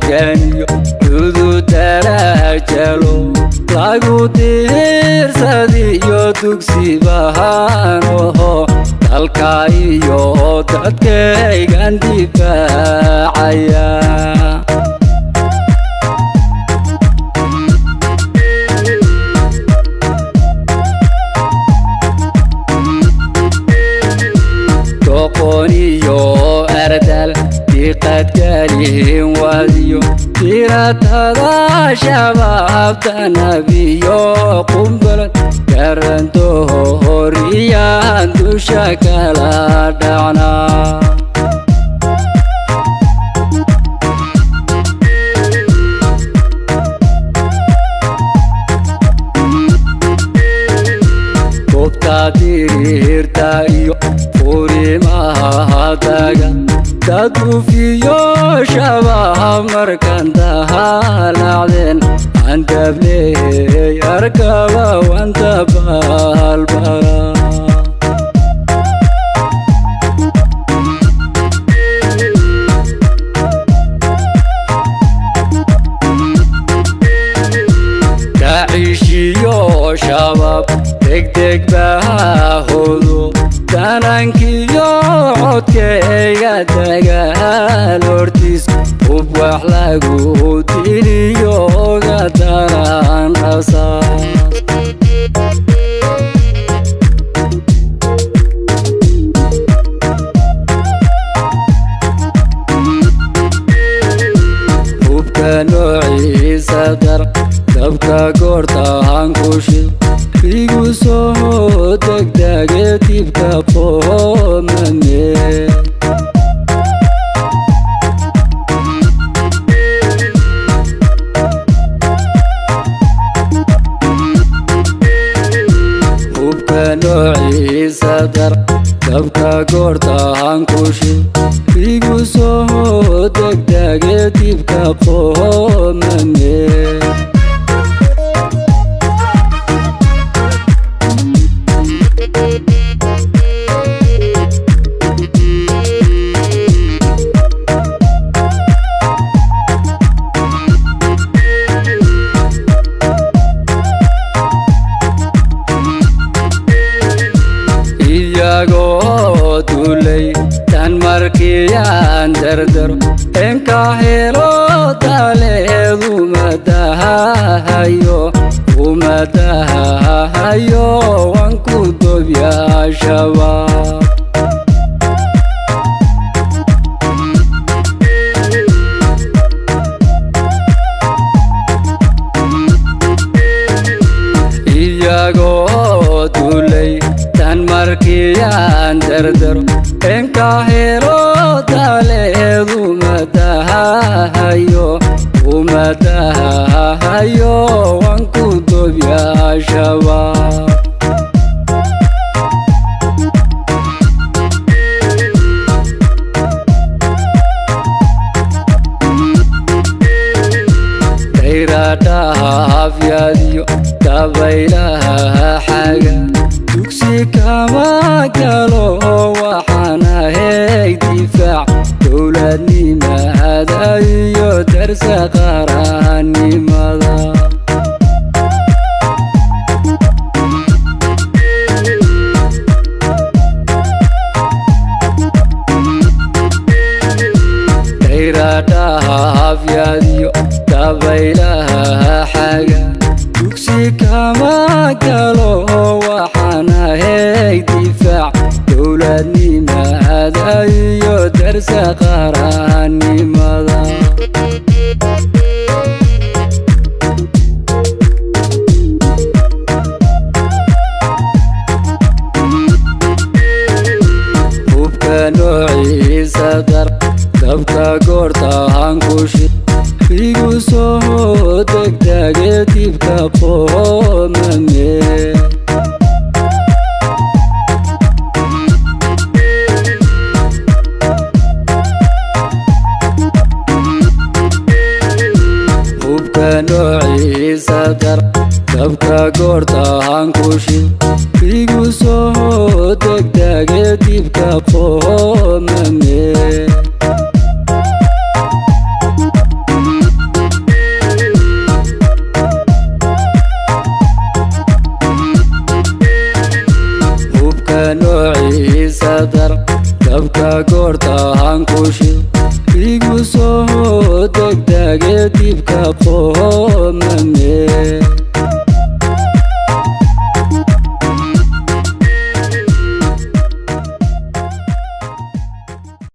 halganyo cududaraajalo lagu diirsadiyo dugsibahaanoho dalka iyo dadkaygan difaacaya doqoniyo ardal diqad galin wadiyo diratada shabaabta nabiyo qumbalad garanto horiyaan dusha kala dhacnaa goobta diriirta iyo furimaha taga dadufiyo shabaab markan dahalacdeen andableey arkaba wanta balbala dacishiyo shabaab degdeg bahodo danankiyo codkayga dagaal hortiis hub wax lagu diliyo oga daran rasaas hubka noociisa dar dabka goortaan ku shid igu soo degdege dibka qoomane hubka noociisa dar dabka goortaan ku shid igu soo degdege dibka qoomane iyagoo dulay tan markiyaan dardaro enka helo taleedu umadahayo wanku dobyaa shabaab iyagoo dulay tan markiyaan dardaro enka helo taleedu umadahayo wanku dobyaa shabaab dayradhaafyadiyo dabaylaha xaga dugsi kama galo waxaan ahay difaac dowladnimada iyo darsa qaranimada dayradhaafyadiyo dabaylaha xaga dugsi kama galo waxaan ahay difaac dowladnimada iyo darsa qaranimada hubka noociisa dar dabka goortaan ku shid igu soo degdege dibka qoomane hubka noociisa dar dabka goortaan ku shid igu soo degdege dibka qoomane goorta hankushi igu soo degdege dibka qoomame